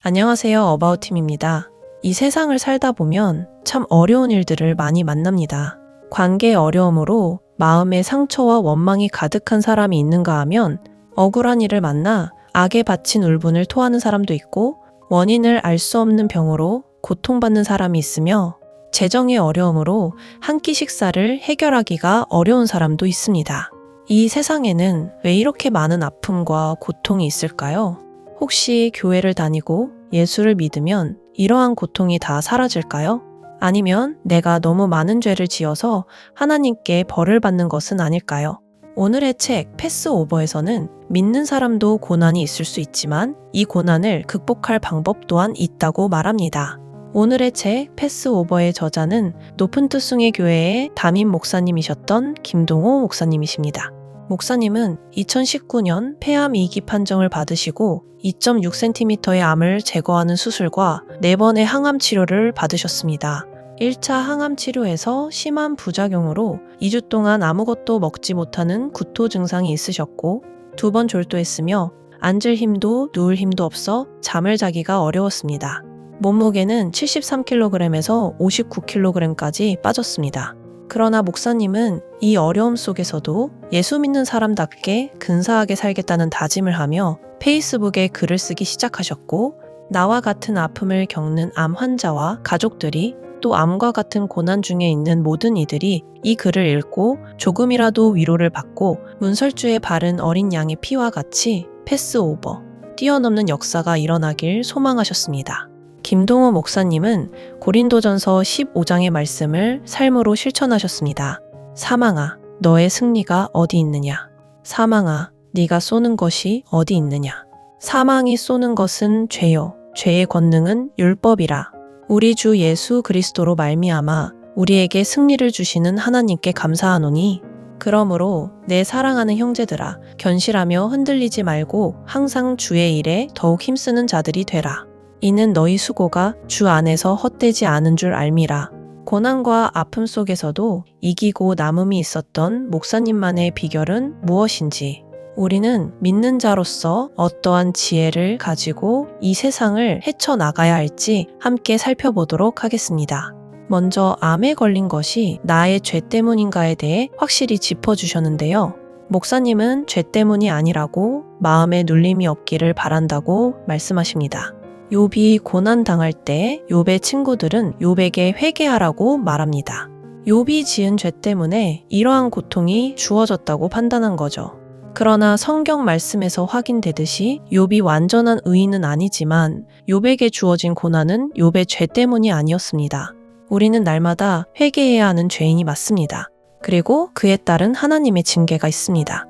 안녕하세요. 어바웃팀입니다. 이 세상을 살다 보면 참 어려운 일들을 많이 만납니다. 관계의 어려움으로 마음의 상처와 원망이 가득한 사람이 있는가 하면 억울한 일을 만나 악에 바친 울분을 토하는 사람도 있고 원인을 알 수 없는 병으로 고통받는 사람이 있으며 재정의 어려움으로 한 끼 식사를 해결하기가 어려운 사람도 있습니다. 이 세상에는 왜 이렇게 많은 아픔과 고통이 있을까요? 혹시 교회를 다니고 예수를 믿으면 이러한 고통이 다 사라질까요? 아니면 내가 너무 많은 죄를 지어서 하나님께 벌을 받는 것은 아닐까요? 오늘의 책 패스오버에서는 믿는 사람도 고난이 있을 수 있지만 이 고난을 극복할 방법 또한 있다고 말합니다. 오늘의 책 패스오버의 저자는 높은 뜻숭의 교회의 담임 목사님이셨던 김동호 목사님이십니다. 목사님은 2019년 폐암 2기 판정을 받으시고 2.6cm의 암을 제거하는 수술과 4번의 항암 치료를 받으셨습니다. 1차 항암 치료에서 심한 부작용으로 2주 동안 아무것도 먹지 못하는 구토 증상이 있으셨고 2번 졸도했으며 앉을 힘도 누울 힘도 없어 잠을 자기가 어려웠습니다. 몸무게는 73kg에서 59kg까지 빠졌습니다. 그러나 목사님은 이 어려움 속에서도 예수 믿는 사람답게 근사하게 살겠다는 다짐을 하며 페이스북에 글을 쓰기 시작하셨고 나와 같은 아픔을 겪는 암 환자와 가족들이 또 암과 같은 고난 중에 있는 모든 이들이 이 글을 읽고 조금이라도 위로를 받고 문설주에 바른 어린 양의 피와 같이 패스오버, 뛰어넘는 역사가 일어나길 소망하셨습니다. 김동호 목사님은 고린도전서 15장의 말씀을 삶으로 실천하셨습니다. 사망아, 너의 승리가 어디 있느냐? 사망아, 네가 쏘는 것이 어디 있느냐? 사망이 쏘는 것은 죄요. 죄의 권능은 율법이라. 우리 주 예수 그리스도로 말미암아 우리에게 승리를 주시는 하나님께 감사하노니 그러므로 내 사랑하는 형제들아 견실하며 흔들리지 말고 항상 주의 일에 더욱 힘쓰는 자들이 되라. 이는 너희 수고가 주 안에서 헛되지 않은 줄 알미라. 고난과 아픔 속에서도 이기고 남음이 있었던 목사님만의 비결은 무엇인지 우리는 믿는 자로서 어떠한 지혜를 가지고 이 세상을 헤쳐나가야 할지 함께 살펴보도록 하겠습니다. 먼저 암에 걸린 것이 나의 죄 때문인가에 대해 확실히 짚어주셨는데요. 목사님은 죄 때문이 아니라고 마음에 눌림이 없기를 바란다고 말씀하십니다. 욥이 고난당할 때 욥의 친구들은 욥에게 회개하라고 말합니다. 욥이 지은 죄 때문에 이러한 고통이 주어졌다고 판단한 거죠. 그러나 성경 말씀에서 확인되듯이 욥이 완전한 의인은 아니지만 욥에게 주어진 고난은 욥의 죄 때문이 아니었습니다. 우리는 날마다 회개해야 하는 죄인이 맞습니다. 그리고 그에 따른 하나님의 징계가 있습니다.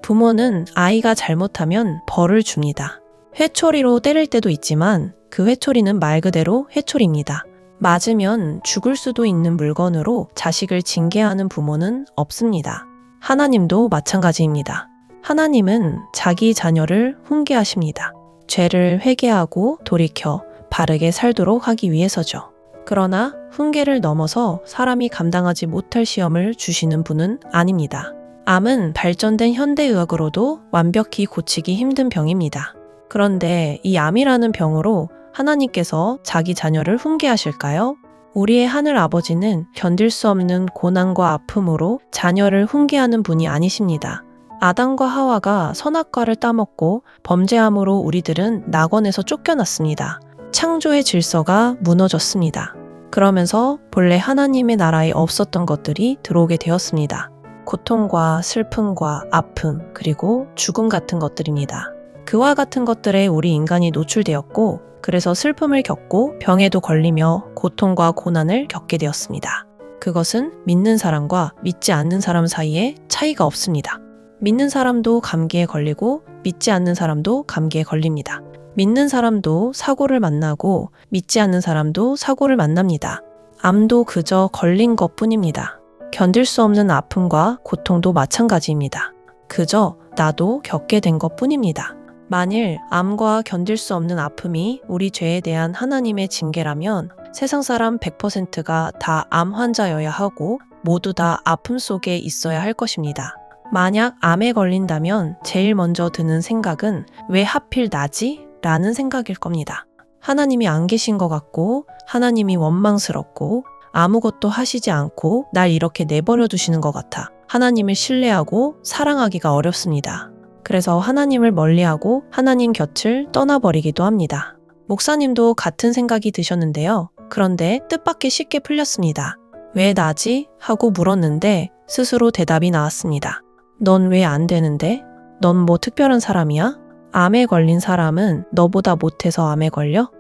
부모는 아이가 잘못하면 벌을 줍니다. 회초리로 때릴 때도 있지만 그 회초리는 말 그대로 회초리입니다. 맞으면 죽을 수도 있는 물건으로 자식을 징계하는 부모는 없습니다. 하나님도 마찬가지입니다. 하나님은 자기 자녀를 훈계하십니다. 죄를 회개하고 돌이켜 바르게 살도록 하기 위해서죠. 그러나 훈계를 넘어서 사람이 감당하지 못할 시험을 주시는 분은 아닙니다. 암은 발전된 현대의학으로도 완벽히 고치기 힘든 병입니다. 그런데 이 암이라는 병으로 하나님께서 자기 자녀를 훈계하실까요? 우리의 하늘 아버지는 견딜 수 없는 고난과 아픔으로 자녀를 훈계하는 분이 아니십니다. 아담과 하와가 선악과를 따먹고 범죄함으로 우리들은 낙원에서 쫓겨났습니다. 창조의 질서가 무너졌습니다. 그러면서 본래 하나님의 나라에 없었던 것들이 들어오게 되었습니다. 고통과 슬픔과 아픔 그리고 죽음 같은 것들입니다. 그와 같은 것들에 우리 인간이 노출되었고 그래서 슬픔을 겪고 병에도 걸리며 고통과 고난을 겪게 되었습니다. 그것은 믿는 사람과 믿지 않는 사람 사이에 차이가 없습니다. 믿는 사람도 감기에 걸리고 믿지 않는 사람도 감기에 걸립니다. 믿는 사람도 사고를 만나고 믿지 않는 사람도 사고를 만납니다. 암도 그저 걸린 것뿐입니다. 견딜 수 없는 아픔과 고통도 마찬가지입니다. 그저 나도 겪게 된 것뿐입니다. 만일 암과 견딜 수 없는 아픔이 우리 죄에 대한 하나님의 징계라면 세상 사람 100%가 다 암 환자여야 하고 모두 다 아픔 속에 있어야 할 것입니다. 만약 암에 걸린다면 제일 먼저 드는 생각은 왜 하필 나지? 라는 생각일 겁니다. 하나님이 안 계신 것 같고 하나님이 원망스럽고 아무것도 하시지 않고 날 이렇게 내버려 두시는 것 같아 하나님을 신뢰하고 사랑하기가 어렵습니다. 그래서 하나님을 멀리하고 하나님 곁을 떠나버리기도 합니다. 목사님도 같은 생각이 드셨는데요. 그런데 뜻밖의 쉽게 풀렸습니다. 왜 나지? 하고 물었는데 스스로 대답이 나왔습니다. 넌 왜 안 되는데? 넌 뭐 특별한 사람이야? 암에 걸린 사람은 너보다 못해서 암에 걸려?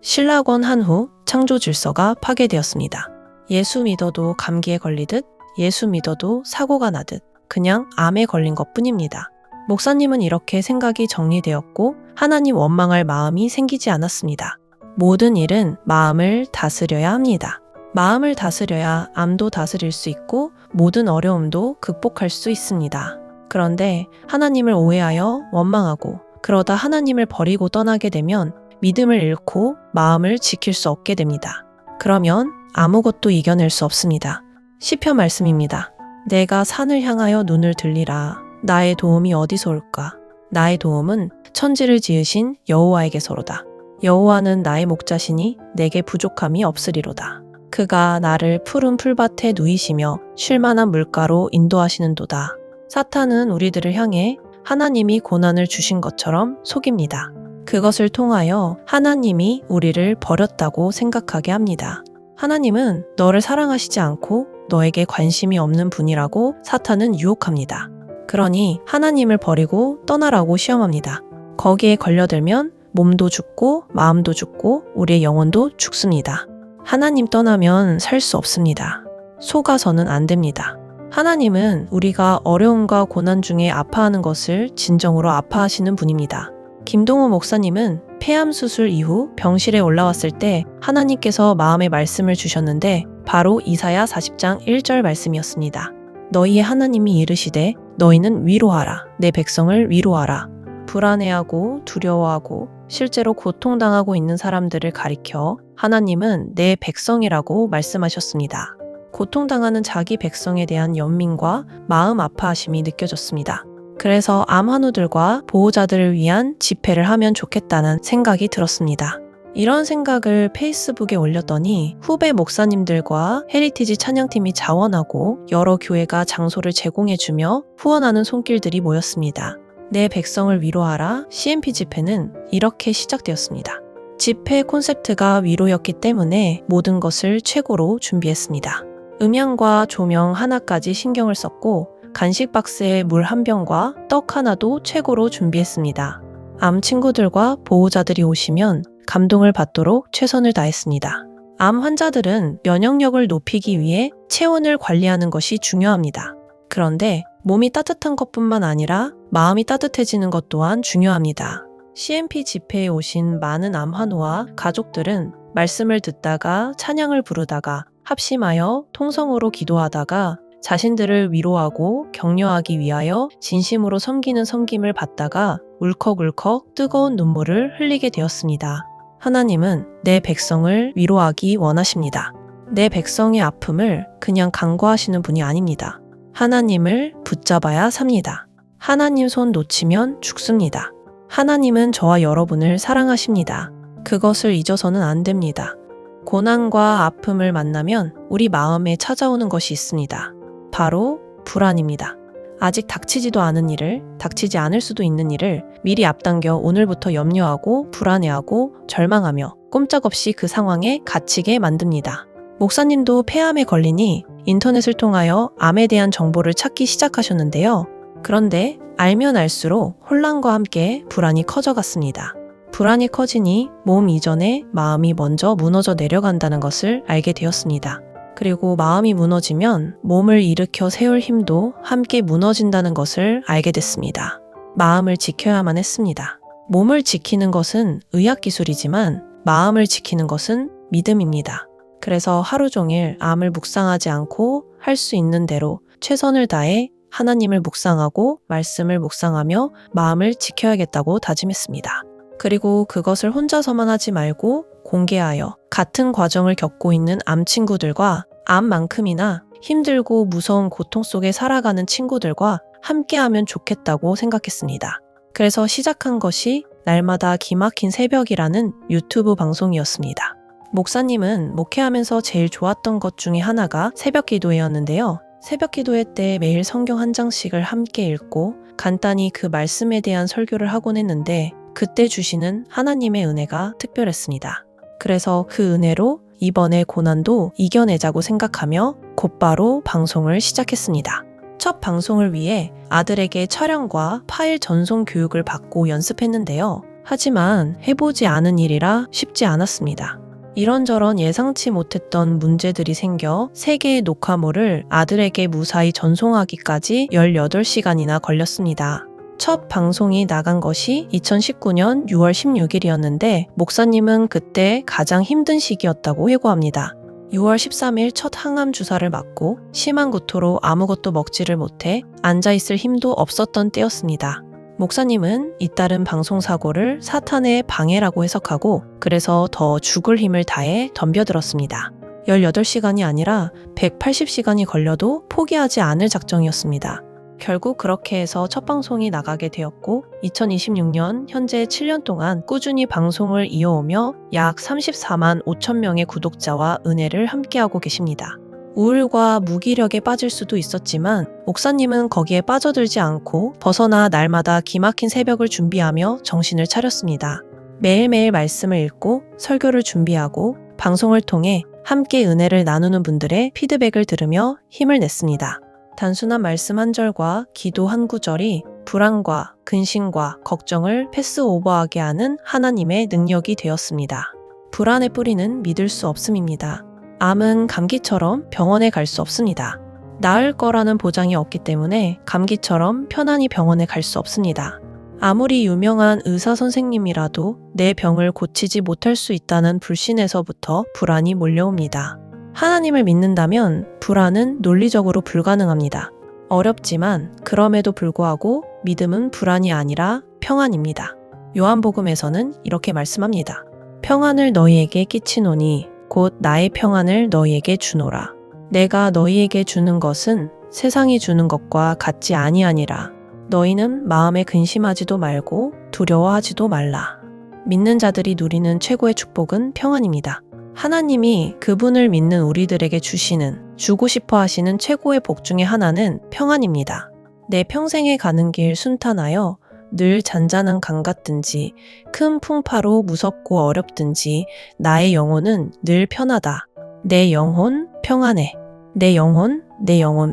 신라권 한 후 창조 질서가 파괴되었습니다. 예수 믿어도 감기에 걸리듯 예수 믿어도 사고가 나듯 그냥 암에 걸린 것뿐입니다. 목사님은 이렇게 생각이 정리되었고 하나님 원망할 마음이 생기지 않았습니다. 모든 일은 마음을 다스려야 합니다. 마음을 다스려야 암도 다스릴 수 있고 모든 어려움도 극복할 수 있습니다. 그런데 하나님을 오해하여 원망하고 그러다 하나님을 버리고 떠나게 되면 믿음을 잃고 마음을 지킬 수 없게 됩니다. 그러면 아무것도 이겨낼 수 없습니다. 시편 말씀입니다. 내가 산을 향하여 눈을 들리라. 나의 도움이 어디서 올까? 나의 도움은 천지를 지으신 여호와에게서로다. 여호와는 나의 목자시니 내게 부족함이 없으리로다. 그가 나를 푸른 풀밭에 누이시며 쉴만한 물가로 인도하시는도다. 사탄은 우리들을 향해 하나님이 고난을 주신 것처럼 속입니다. 그것을 통하여 하나님이 우리를 버렸다고 생각하게 합니다. 하나님은 너를 사랑하시지 않고 너에게 관심이 없는 분이라고 사탄은 유혹합니다. 그러니 하나님을 버리고 떠나라고 시험합니다. 거기에 걸려들면 몸도 죽고 마음도 죽고 우리의 영혼도 죽습니다. 하나님 떠나면 살 수 없습니다. 속아서는 안 됩니다. 하나님은 우리가 어려움과 고난 중에 아파하는 것을 진정으로 아파하시는 분입니다. 김동호 목사님은 폐암 수술 이후 병실에 올라왔을 때 하나님께서 마음의 말씀을 주셨는데 바로 이사야 40장 1절 말씀이었습니다. 너희의 하나님이 이르시되 너희는 위로하라. 내 백성을 위로하라. 불안해하고 두려워하고 실제로 고통당하고 있는 사람들을 가리켜 하나님은 내 백성이라고 말씀하셨습니다. 고통당하는 자기 백성에 대한 연민과 마음 아파하심이 느껴졌습니다. 그래서 암 환우들과 보호자들을 위한 집회를 하면 좋겠다는 생각이 들었습니다. 이런 생각을 페이스북에 올렸더니 후배 목사님들과 헤리티지 찬양팀이 자원하고 여러 교회가 장소를 제공해주며 후원하는 손길들이 모였습니다. 내 백성을 위로하라 CMP 집회는 이렇게 시작되었습니다. 집회 콘셉트가 위로였기 때문에 모든 것을 최고로 준비했습니다. 음향과 조명 하나까지 신경을 썼고 간식 박스에 물 한 병과 떡 하나도 최고로 준비했습니다. 암 친구들과 보호자들이 오시면 감동을 받도록 최선을 다했습니다. 암 환자들은 면역력을 높이기 위해 체온을 관리하는 것이 중요합니다. 그런데 몸이 따뜻한 것뿐만 아니라 마음이 따뜻해지는 것 또한 중요합니다. CMP 집회에 오신 많은 암 환우와 가족들은 말씀을 듣다가 찬양을 부르다가 합심하여 통성으로 기도하다가 자신들을 위로하고 격려하기 위하여 진심으로 섬기는 섬김을 받다가 울컥울컥 뜨거운 눈물을 흘리게 되었습니다. 하나님은 내 백성을 위로하기 원하십니다. 내 백성의 아픔을 그냥 간과하시는 분이 아닙니다. 하나님을 붙잡아야 삽니다. 하나님 손 놓치면 죽습니다. 하나님은 저와 여러분을 사랑하십니다. 그것을 잊어서는 안 됩니다. 고난과 아픔을 만나면 우리 마음에 찾아오는 것이 있습니다. 바로 불안입니다. 아직 닥치지도 않은 일을, 닥치지 않을 수도 있는 일을 미리 앞당겨 오늘부터 염려하고 불안해하고 절망하며 꼼짝없이 그 상황에 갇히게 만듭니다. 목사님도 폐암에 걸리니 인터넷을 통하여 암에 대한 정보를 찾기 시작하셨는데요. 그런데 알면 알수록 혼란과 함께 불안이 커져갔습니다. 불안이 커지니 몸 이전에 마음이 먼저 무너져 내려간다는 것을 알게 되었습니다. 그리고 마음이 무너지면 몸을 일으켜 세울 힘도 함께 무너진다는 것을 알게 됐습니다. 마음을 지켜야만 했습니다. 몸을 지키는 것은 의학기술이지만 마음을 지키는 것은 믿음입니다. 그래서 하루 종일 암을 묵상하지 않고 할 수 있는 대로 최선을 다해 하나님을 묵상하고 말씀을 묵상하며 마음을 지켜야겠다고 다짐했습니다. 그리고 그것을 혼자서만 하지 말고 공개하여 같은 과정을 겪고 있는 암 친구들과 암만큼이나 힘들고 무서운 고통 속에 살아가는 친구들과 함께하면 좋겠다고 생각했습니다. 그래서 시작한 것이 날마다 기막힌 새벽이라는 유튜브 방송이었습니다. 목사님은 목회하면서 제일 좋았던 것 중에 하나가 새벽 기도회였는데요. 새벽 기도회 때 매일 성경 한 장씩을 함께 읽고 간단히 그 말씀에 대한 설교를 하곤 했는데 그때 주시는 하나님의 은혜가 특별했습니다. 그래서 그 은혜로 이번에 고난도 이겨내자고 생각하며 곧바로 방송을 시작했습니다. 첫 방송을 위해 아들에게 촬영과 파일 전송 교육을 받고 연습했는데요. 하지만 해보지 않은 일이라 쉽지 않았습니다. 이런저런 예상치 못했던 문제들이 생겨 3개의 녹화물을 아들에게 무사히 전송하기까지 18시간이나 걸렸습니다. 첫 방송이 나간 것이 2019년 6월 16일이었는데 목사님은 그때 가장 힘든 시기였다고 회고합니다. 6월 13일 첫 항암 주사를 맞고 심한 구토로 아무것도 먹지를 못해 앉아있을 힘도 없었던 때였습니다. 목사님은 잇따른 방송사고를 사탄의 방해라고 해석하고 그래서 더 죽을 힘을 다해 덤벼들었습니다. 18시간이 아니라 180시간이 걸려도 포기하지 않을 작정이었습니다. 결국 그렇게 해서 첫 방송이 나가게 되었고 2026년 현재 7년 동안 꾸준히 방송을 이어오며 약 34만 5천 명의 구독자와 은혜를 함께하고 계십니다. 우울과 무기력에 빠질 수도 있었지만 목사님은 거기에 빠져들지 않고 벗어나 날마다 기막힌 새벽을 준비하며 정신을 차렸습니다. 매일매일 말씀을 읽고 설교를 준비하고 방송을 통해 함께 은혜를 나누는 분들의 피드백을 들으며 힘을 냈습니다. 단순한 말씀 한 절과 기도 한 구절이 불안과 근심과 걱정을 패스오버하게 하는 하나님의 능력이 되었습니다. 불안의 뿌리는 믿을 수 없음입니다. 암은 감기처럼 병원에 갈 수 없습니다. 나을 거라는 보장이 없기 때문에 감기처럼 편안히 병원에 갈 수 없습니다. 아무리 유명한 의사 선생님이라도 내 병을 고치지 못할 수 있다는 불신에서부터 불안이 몰려옵니다. 하나님을 믿는다면 불안은 논리적으로 불가능합니다. 어렵지만 그럼에도 불구하고 믿음은 불안이 아니라 평안입니다. 요한복음에서는 이렇게 말씀합니다. 평안을 너희에게 끼치노니 곧 나의 평안을 너희에게 주노라. 내가 너희에게 주는 것은 세상이 주는 것과 같지 아니하니라. 너희는 마음에 근심하지도 말고 두려워하지도 말라. 믿는 자들이 누리는 최고의 축복은 평안입니다. 하나님이 그분을 믿는 우리들에게 주고 싶어 하시는 최고의 복 중에 하나는 평안입니다. 내 평생에 가는 길 순탄하여 늘 잔잔한 강 같든지 큰 풍파로 무섭고 어렵든지 나의 영혼은 늘 편하다. 내 영혼 평안해. 내 영혼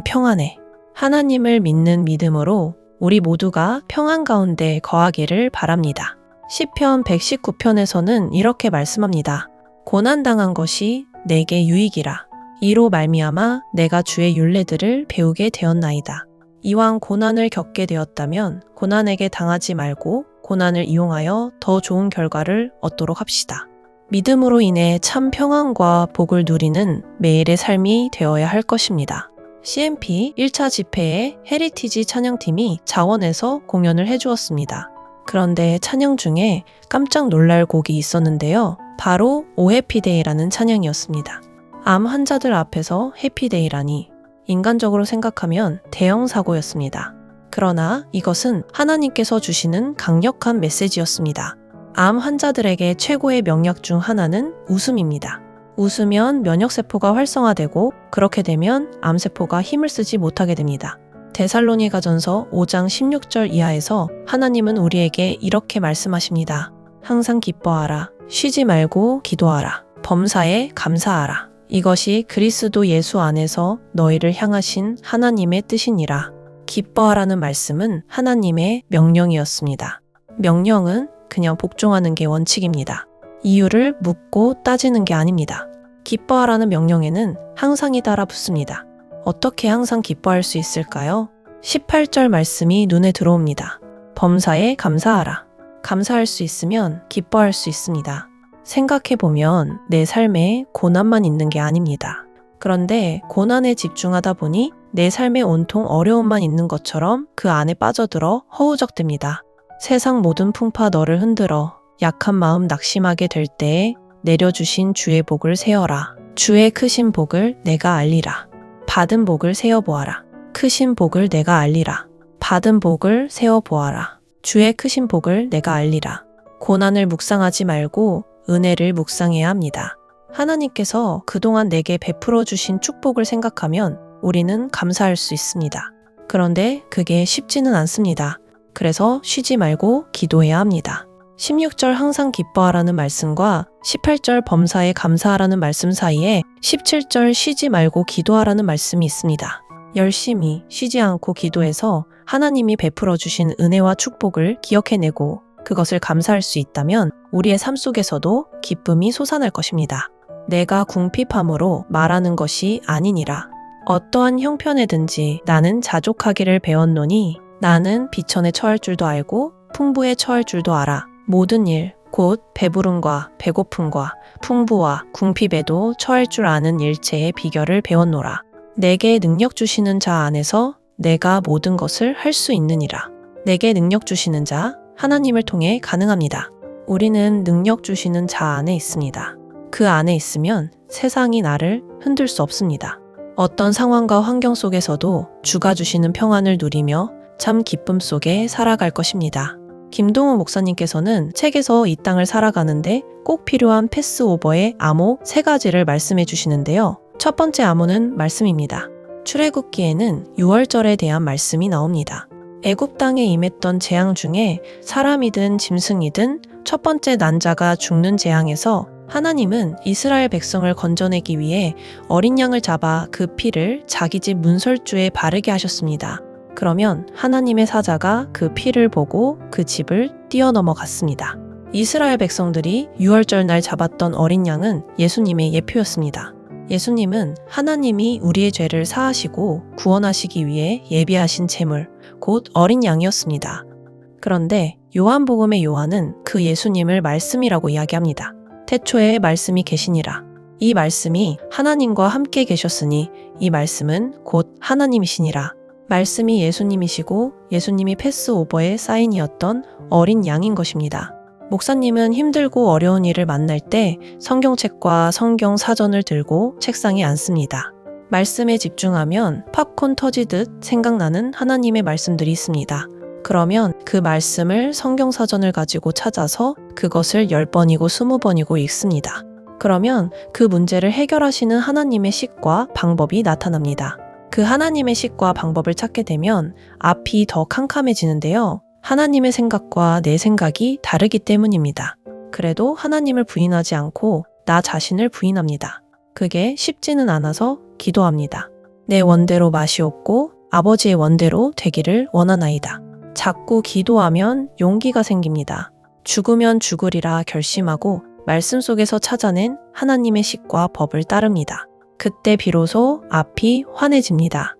평안해. 하나님을 믿는 믿음으로 우리 모두가 평안 가운데 거하기를 바랍니다. 시편 119편에서는 이렇게 말씀합니다. 고난당한 것이 내게 유익이라. 이로 말미암아 내가 주의 율례들을 배우게 되었나이다. 이왕 고난을 겪게 되었다면 고난에게 당하지 말고 고난을 이용하여 더 좋은 결과를 얻도록 합시다. 믿음으로 인해 참 평안과 복을 누리는 매일의 삶이 되어야 할 것입니다. CMP 1차 집회에 헤리티지 찬양팀이 자원에서 공연을 해주었습니다. 그런데 찬양 중에 깜짝 놀랄 곡이 있었는데요. 바로 오 해피데이라는 찬양이었습니다. 암 환자들 앞에서 해피데이라니 인간적으로 생각하면 대형 사고였습니다. 그러나 이것은 하나님께서 주시는 강력한 메시지였습니다. 암 환자들에게 최고의 명약 중 하나는 웃음입니다. 웃으면 면역세포가 활성화되고 그렇게 되면 암세포가 힘을 쓰지 못하게 됩니다. 데살로니가전서 5장 16절 이하에서 하나님은 우리에게 이렇게 말씀하십니다. 항상 기뻐하라. 쉬지 말고 기도하라. 범사에 감사하라. 이것이 그리스도 예수 안에서 너희를 향하신 하나님의 뜻이니라. 기뻐하라는 말씀은 하나님의 명령이었습니다. 명령은 그냥 복종하는 게 원칙입니다. 이유를 묻고 따지는 게 아닙니다. 기뻐하라는 명령에는 항상이 달아붙습니다. 어떻게 항상 기뻐할 수 있을까요? 18절 말씀이 눈에 들어옵니다. 범사에 감사하라. 감사할 수 있으면 기뻐할 수 있습니다. 생각해보면 내 삶에 고난만 있는 게 아닙니다. 그런데 고난에 집중하다 보니 내 삶에 온통 어려움만 있는 것처럼 그 안에 빠져들어 허우적됩니다. 세상 모든 풍파 너를 흔들어 약한 마음 낙심하게 될 때에 내려주신 주의 복을 세어라. 주의 크신 복을 내가 알리라. 받은 복을 세어보아라. 크신 복을 내가 알리라. 받은 복을 세어보아라. 주의 크신 복을 내가 알리라. 고난을 묵상하지 말고 은혜를 묵상해야 합니다. 하나님께서 그동안 내게 베풀어 주신 축복을 생각하면 우리는 감사할 수 있습니다. 그런데 그게 쉽지는 않습니다. 그래서 쉬지 말고 기도해야 합니다. 16절 항상 기뻐하라는 말씀과 18절 범사에 감사하라는 말씀 사이에 17절 쉬지 말고 기도하라는 말씀이 있습니다. 열심히 쉬지 않고 기도해서 하나님이 베풀어 주신 은혜와 축복을 기억해내고 그것을 감사할 수 있다면 우리의 삶 속에서도 기쁨이 솟아날 것입니다. 내가 궁핍함으로 말하는 것이 아니니라. 어떠한 형편에든지 나는 자족하기를 배웠노니 나는 비천에 처할 줄도 알고 풍부에 처할 줄도 알아. 모든 일, 곧 배부름과 배고픔과 풍부와 궁핍에도 처할 줄 아는 일체의 비결을 배웠노라. 내게 능력 주시는 자 안에서 내가 모든 것을 할 수 있느니라. 내게 능력 주시는 자, 하나님을 통해 가능합니다. 우리는 능력 주시는 자 안에 있습니다. 그 안에 있으면 세상이 나를 흔들 수 없습니다. 어떤 상황과 환경 속에서도 주가 주시는 평안을 누리며 참 기쁨 속에 살아갈 것입니다. 김동우 목사님께서는 책에서 이 땅을 살아가는데 꼭 필요한 패스오버의 암호 3가지를 말씀해 주시는데요. 첫 번째 암호는 말씀입니다. 출애굽기에는 6월절에 대한 말씀이 나옵니다. 애굽 땅에 임했던 재앙 중에 사람이든 짐승이든 첫 번째 난자가 죽는 재앙에서 하나님은 이스라엘 백성을 건져내기 위해 어린 양을 잡아 그 피를 자기 집 문설주에 바르게 하셨습니다. 그러면 하나님의 사자가 그 피를 보고 그 집을 뛰어넘어갔습니다. 이스라엘 백성들이 6월절 날 잡았던 어린 양은 예수님의 예표였습니다. 예수님은 하나님이 우리의 죄를 사하시고 구원하시기 위해 예비하신 제물, 곧 어린 양이었습니다. 그런데 요한복음의 요한은 그 예수님을 말씀이라고 이야기합니다. 태초에 말씀이 계시니라. 이 말씀이 하나님과 함께 계셨으니 이 말씀은 곧 하나님이시니라. 말씀이 예수님이시고 예수님이 패스오버의 사인이었던 어린 양인 것입니다. 목사님은 힘들고 어려운 일을 만날 때 성경책과 성경 사전을 들고 책상에 앉습니다. 말씀에 집중하면 팝콘 터지듯 생각나는 하나님의 말씀들이 있습니다. 그러면 그 말씀을 성경 사전을 가지고 찾아서 그것을 10번이고 20번이고 읽습니다. 그러면 그 문제를 해결하시는 하나님의 식과 방법이 나타납니다. 그 하나님의 식과 방법을 찾게 되면 앞이 더 캄캄해지는데요. 하나님의 생각과 내 생각이 다르기 때문입니다. 그래도 하나님을 부인하지 않고 나 자신을 부인합니다. 그게 쉽지는 않아서 기도합니다. 내 원대로 마시옵고 아버지의 원대로 되기를 원하나이다. 자꾸 기도하면 용기가 생깁니다. 죽으면 죽으리라 결심하고 말씀 속에서 찾아낸 하나님의 식과 법을 따릅니다. 그때 비로소 앞이 환해집니다.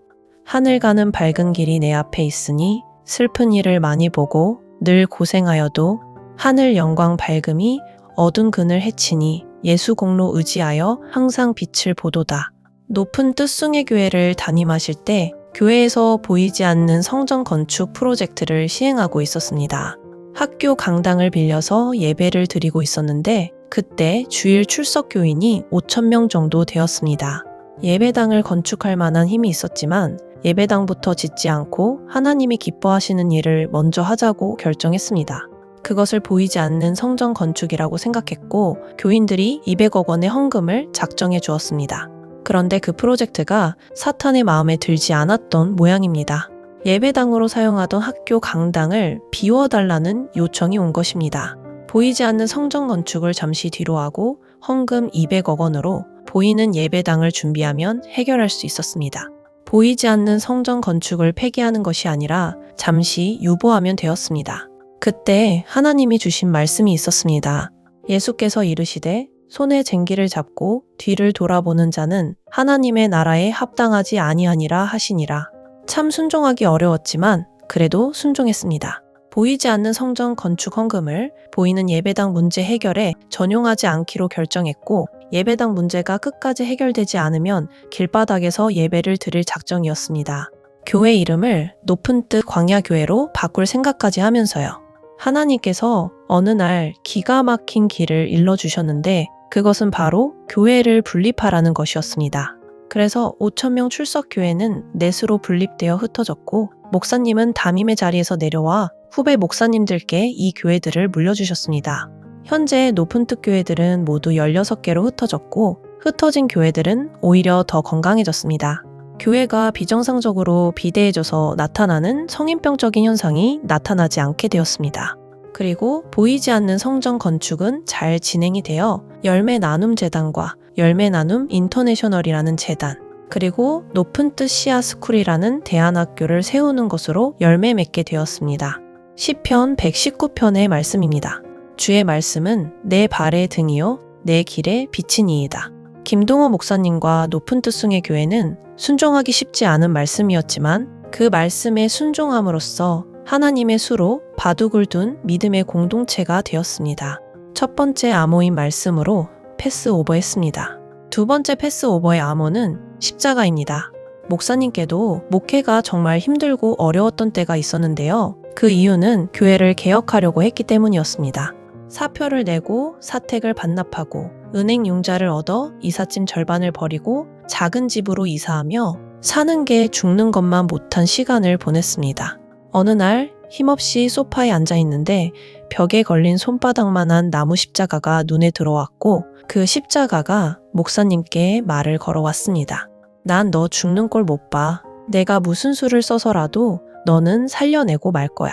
하늘 가는 밝은 길이 내 앞에 있으니 슬픈 일을 많이 보고 늘 고생하여도 하늘 영광 밝음이 어두운 그늘 해치니 예수 공로 의지하여 항상 빛을 보도다. 높은 뜻숭의 교회를 담임하실 때 교회에서 보이지 않는 성전 건축 프로젝트를 시행하고 있었습니다. 학교 강당을 빌려서 예배를 드리고 있었는데 그때 주일 출석 교인이 5,000명 정도 되었습니다. 예배당을 건축할 만한 힘이 있었지만 예배당부터 짓지 않고 하나님이 기뻐하시는 일을 먼저 하자고 결정했습니다. 그것을 보이지 않는 성전 건축이라고 생각했고 교인들이 200억 원의 헌금을 작정해 주었습니다. 그런데 그 프로젝트가 사탄의 마음에 들지 않았던 모양입니다. 예배당으로 사용하던 학교 강당을 비워달라는 요청이 온 것입니다. 보이지 않는 성전 건축을 잠시 뒤로 하고 헌금 200억 원으로 보이는 예배당을 준비하면 해결할 수 있었습니다. 보이지 않는 성전 건축을 폐기하는 것이 아니라 잠시 유보하면 되었습니다. 그때 하나님이 주신 말씀이 있었습니다. 예수께서 이르시되 손에 쟁기를 잡고 뒤를 돌아보는 자는 하나님의 나라에 합당하지 아니하니라 하시니라. 참 순종하기 어려웠지만 그래도 순종했습니다. 보이지 않는 성전 건축 헌금을 보이는 예배당 문제 해결에 전용하지 않기로 결정했고 예배당 문제가 끝까지 해결되지 않으면 길바닥에서 예배를 드릴 작정이었습니다. 교회 이름을 높은 뜻 광야교회로 바꿀 생각까지 하면서요. 하나님께서 어느 날 기가 막힌 길을 일러주셨는데 그것은 바로 교회를 분립하라는 것이었습니다. 그래서 5,000명 출석 교회는 넷으로 분립되어 흩어졌고 목사님은 담임의 자리에서 내려와 후배 목사님들께 이 교회들을 물려주셨습니다. 현재 높은 뜻 교회들은 모두 16개로 흩어졌고 흩어진 교회들은 오히려 더 건강해졌습니다. 교회가 비정상적으로 비대해져서 나타나는 성인병적인 현상이 나타나지 않게 되었습니다. 그리고 보이지 않는 성전 건축은 잘 진행이 되어 열매 나눔 재단과 열매 나눔 인터내셔널이라는 재단, 그리고 높은 뜻 시아 스쿨이라는 대안학교를 세우는 것으로 열매 맺게 되었습니다. 시편 119편의 말씀입니다. 주의 말씀은 내 발의 등이요 내 길의 빛이니이다. 김동호 목사님과 높은 뜻 숭의 교회는 순종하기 쉽지 않은 말씀이었지만 그 말씀에 순종함으로써 하나님의 수로 바둑을 둔 믿음의 공동체가 되었습니다. 첫 번째 암호인 말씀으로 패스오버했습니다. 두 번째 패스오버의 암호는 십자가입니다. 목사님께도 목회가 정말 힘들고 어려웠던 때가 있었는데요. 그 이유는 교회를 개혁하려고 했기 때문이었습니다. 사표를 내고 사택을 반납하고 은행 융자를 얻어 이삿짐 절반을 버리고 작은 집으로 이사하며 사는 게 죽는 것만 못한 시간을 보냈습니다. 어느 날 힘없이 소파에 앉아 있는데 벽에 걸린 손바닥만한 나무 십자가가 눈에 들어왔고 그 십자가가 목사님께 말을 걸어왔습니다. 난 너 죽는 꼴 못 봐. 내가 무슨 수를 써서라도 너는 살려내고 말 거야.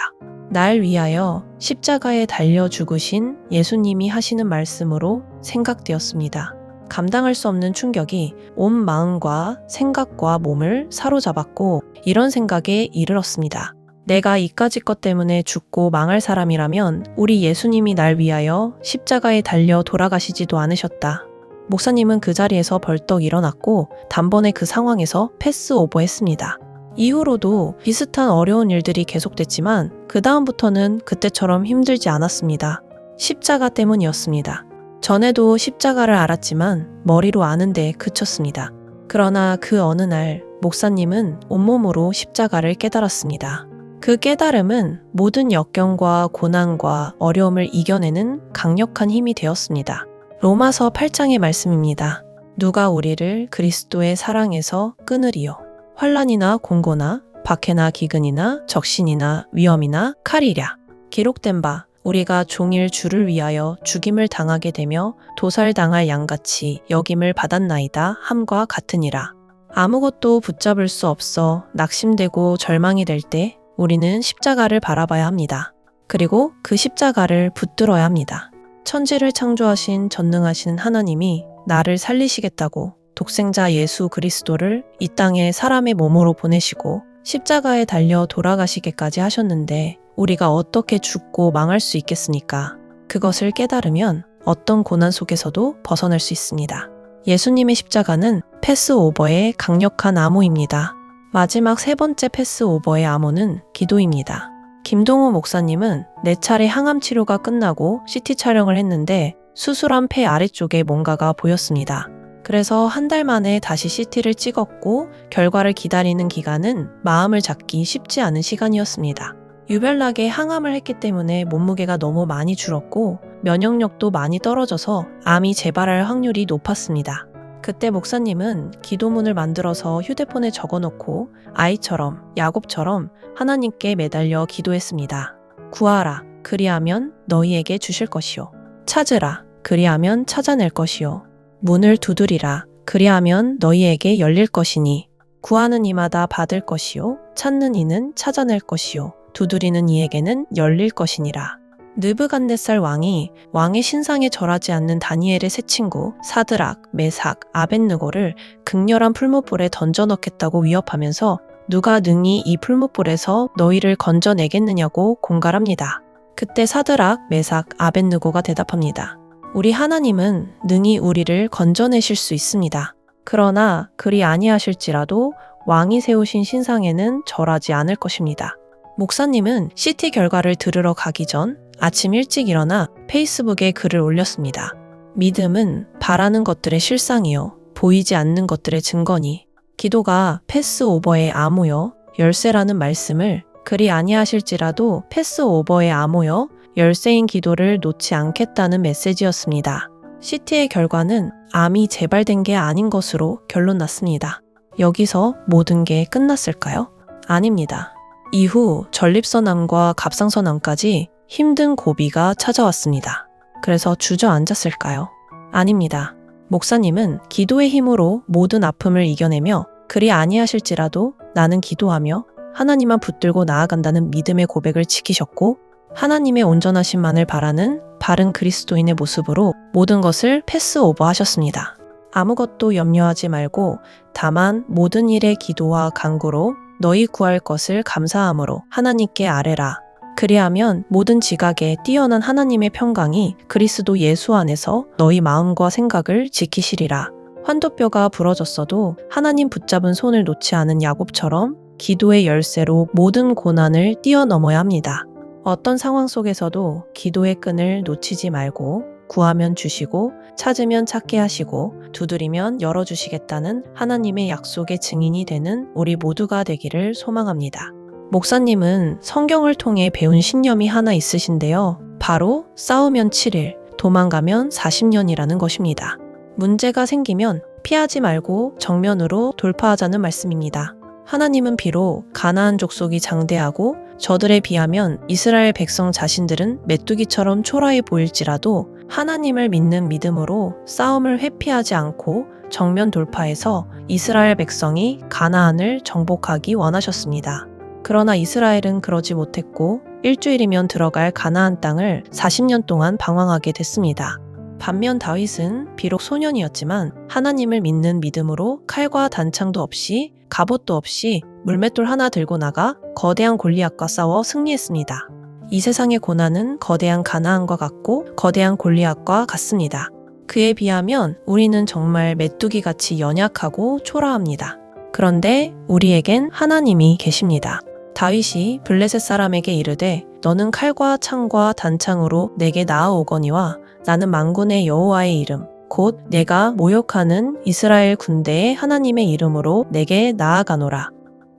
날 위하여 십자가에 달려 죽으신 예수님이 하시는 말씀으로 생각되었습니다. 감당할 수 없는 충격이 온 마음과 생각과 몸을 사로잡았고 이런 생각에 이르렀습니다. 내가 이까지 것 때문에 죽고 망할 사람이라면 우리 예수님이 날 위하여 십자가에 달려 돌아가시지도 않으셨다. 목사님은 그 자리에서 벌떡 일어났고 단번에 그 상황에서 패스오버했습니다. 이후로도 비슷한 어려운 일들이 계속됐지만 그 다음부터는 그때처럼 힘들지 않았습니다. 십자가 때문이었습니다. 전에도 십자가를 알았지만 머리로 아는데 그쳤습니다. 그러나 그 어느 날 목사님은 온몸으로 십자가를 깨달았습니다. 그 깨달음은 모든 역경과 고난과 어려움을 이겨내는 강력한 힘이 되었습니다. 로마서 8장의 말씀입니다. 누가 우리를 그리스도의 사랑에서 끊으리요. 환난이나 공고나 박해나 기근이나 적신이나 위험이나 칼이랴. 기록된 바 우리가 종일 주를 위하여 죽임을 당하게 되며 도살당할 양같이 여김을 받았나이다 함과 같으니라. 아무것도 붙잡을 수 없어 낙심되고 절망이 될 때 우리는 십자가를 바라봐야 합니다. 그리고 그 십자가를 붙들어야 합니다. 천지를 창조하신 전능하신 하나님이 나를 살리시겠다고 독생자 예수 그리스도를 이 땅에 사람의 몸으로 보내시고 십자가에 달려 돌아가시기까지 하셨는데 우리가 어떻게 죽고 망할 수 있겠습니까? 그것을 깨달으면 어떤 고난 속에서도 벗어날 수 있습니다. 예수님의 십자가는 패스오버의 강력한 암호입니다. 마지막 세 번째 패스오버의 암호는 기도입니다. 김동호 목사님은 4차례 항암 치료가 끝나고 CT 촬영을 했는데 수술한 폐 아래쪽에 뭔가가 보였습니다. 그래서 한 달 만에 다시 CT를 찍었고 결과를 기다리는 기간은 마음을 잡기 쉽지 않은 시간이었습니다. 유별나게 항암을 했기 때문에 몸무게가 너무 많이 줄었고 면역력도 많이 떨어져서 암이 재발할 확률이 높았습니다. 그때 목사님은 기도문을 만들어서 휴대폰에 적어놓고 아이처럼 야곱처럼 하나님께 매달려 기도했습니다. 구하라, 그리하면 너희에게 주실 것이요. 찾으라, 그리하면 찾아낼 것이요. 문을 두드리라, 그리하면 너희에게 열릴 것이니 구하는 이마다 받을 것이요. 찾는 이는 찾아낼 것이요. 두드리는 이에게는 열릴 것이니라. 느부갓네살 왕이 왕의 신상에 절하지 않는 다니엘의 세 친구 사드락, 메삭, 아벳느고를 극렬한 풀무불에 던져넣겠다고 위협하면서 누가 능히 이 풀무불에서 너희를 건져내겠느냐고 공갈합니다. 그때 사드락, 메삭, 아벳느고가 대답합니다. 우리 하나님은 능히 우리를 건져내실 수 있습니다. 그러나 그리 아니하실지라도 왕이 세우신 신상에는 절하지 않을 것입니다. 목사님은 CT 결과를 들으러 가기 전 아침 일찍 일어나 페이스북에 글을 올렸습니다. 믿음은 바라는 것들의 실상이요. 보이지 않는 것들의 증거니. 기도가 패스오버의 암호여 열쇠라는 말씀을 그리 아니하실지라도 패스오버의 암호여 열쇠인 기도를 놓지 않겠다는 메시지였습니다. CT의 결과는 암이 재발된 게 아닌 것으로 결론 났습니다. 여기서 모든 게 끝났을까요? 아닙니다. 이후 전립선암과 갑상선암까지 힘든 고비가 찾아왔습니다. 그래서 주저앉았을까요? 아닙니다. 목사님은 기도의 힘으로 모든 아픔을 이겨내며 그리 아니하실지라도 나는 기도하며 하나님만 붙들고 나아간다는 믿음의 고백을 지키셨고 하나님의 온전하심만을 바라는 바른 그리스도인의 모습으로 모든 것을 패스오버 하셨습니다. 아무것도 염려하지 말고 다만 모든 일에 기도와 간구로 너희 구할 것을 감사함으로 하나님께 아뢰라. 그리하면 모든 지각에 뛰어난 하나님의 평강이 그리스도 예수 안에서 너희 마음과 생각을 지키시리라. 환도뼈가 부러졌어도 하나님 붙잡은 손을 놓지 않은 야곱처럼 기도의 열쇠로 모든 고난을 뛰어넘어야 합니다. 어떤 상황 속에서도 기도의 끈을 놓치지 말고 구하면 주시고 찾으면 찾게 하시고 두드리면 열어주시겠다는 하나님의 약속의 증인이 되는 우리 모두가 되기를 소망합니다. 목사님은 성경을 통해 배운 신념이 하나 있으신데요. 바로 싸우면 7일, 도망가면 40년이라는 것입니다. 문제가 생기면 피하지 말고 정면으로 돌파하자는 말씀입니다. 하나님은 비록 가나안 족속이 장대하고 저들에 비하면 이스라엘 백성 자신들은 메뚜기처럼 초라해 보일지라도 하나님을 믿는 믿음으로 싸움을 회피하지 않고 정면 돌파해서 이스라엘 백성이 가나안을 정복하기 원하셨습니다. 그러나 이스라엘은 그러지 못했고 일주일이면 들어갈 가나안 땅을 40년 동안 방황하게 됐습니다. 반면 다윗은 비록 소년이었지만 하나님을 믿는 믿음으로 칼과 단창도 없이 갑옷도 없이 물맷돌 하나 들고 나가 거대한 골리앗과 싸워 승리했습니다. 이 세상의 고난은 거대한 가나안과 같고 거대한 골리앗과 같습니다. 그에 비하면 우리는 정말 메뚜기같이 연약하고 초라합니다. 그런데 우리에겐 하나님이 계십니다. 다윗이 블레셋 사람에게 이르되 너는 칼과 창과 단창으로 내게 나아오거니와 나는 만군의 여호와의 이름 곧 내가 모욕하는 이스라엘 군대의 하나님의 이름으로 내게 나아가노라.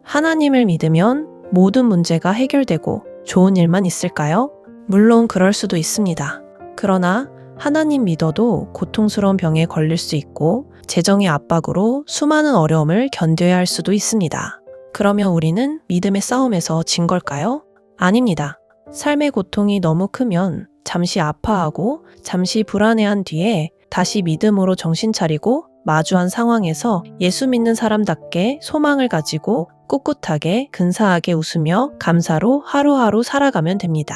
하나님을 믿으면 모든 문제가 해결되고 좋은 일만 있을까요? 물론 그럴 수도 있습니다. 그러나 하나님 믿어도 고통스러운 병에 걸릴 수 있고 재정의 압박으로 수많은 어려움을 견뎌야 할 수도 있습니다. 그러면 우리는 믿음의 싸움에서 진 걸까요? 아닙니다. 삶의 고통이 너무 크면 잠시 아파하고 잠시 불안해한 뒤에 다시 믿음으로 정신 차리고 마주한 상황에서 예수 믿는 사람답게 소망을 가지고 꿋꿋하게 근사하게 웃으며 감사로 하루하루 살아가면 됩니다.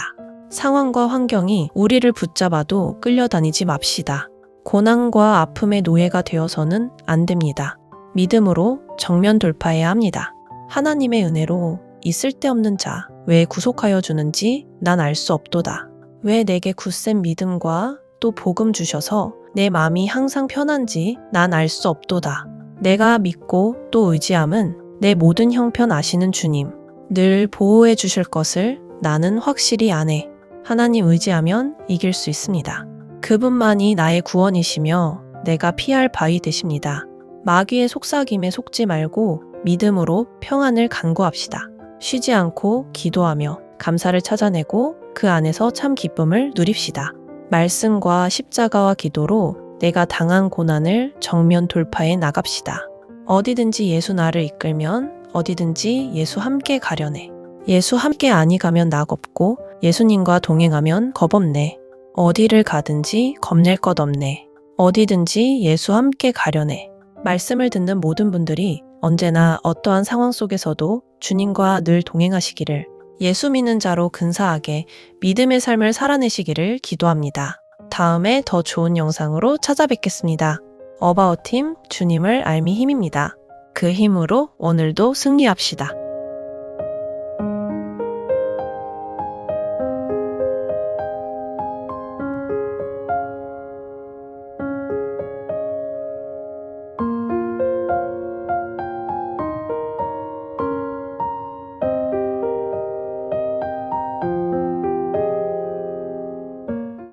상황과 환경이 우리를 붙잡아도 끌려다니지 맙시다. 고난과 아픔의 노예가 되어서는 안 됩니다. 믿음으로 정면 돌파해야 합니다. 하나님의 은혜로 이 쓸데없는 자 왜 구속하여 주는지 난 알 수 없도다. 왜 내게 굳센 믿음과 또 복음 주셔서 내 마음이 항상 편한지 난 알 수 없도다. 내가 믿고 또 의지함은 내 모든 형편 아시는 주님, 늘 보호해 주실 것을 나는 확실히 아네. 하나님 의지하면 이길 수 있습니다. 그분만이 나의 구원이시며 내가 피할 바위 되십니다. 마귀의 속삭임에 속지 말고 믿음으로 평안을 간구합시다. 쉬지 않고 기도하며 감사를 찾아내고 그 안에서 참 기쁨을 누립시다. 말씀과 십자가와 기도로 내가 당한 고난을 정면 돌파해 나갑시다. 어디든지 예수 나를 이끌면 어디든지 예수 함께 가려네. 예수 함께 아니 가면 낙 없고 예수님과 동행하면 겁 없네. 어디를 가든지 겁낼 것 없네. 어디든지 예수 함께 가려네. 말씀을 듣는 모든 분들이 언제나 어떠한 상황 속에서도 주님과 늘 동행하시기를, 예수 믿는 자로 근사하게 믿음의 삶을 살아내시기를 기도합니다. 다음에 더 좋은 영상으로 찾아뵙겠습니다. 어바웃팀 주님을 알미 힘입니다. 그 힘으로 오늘도 승리합시다.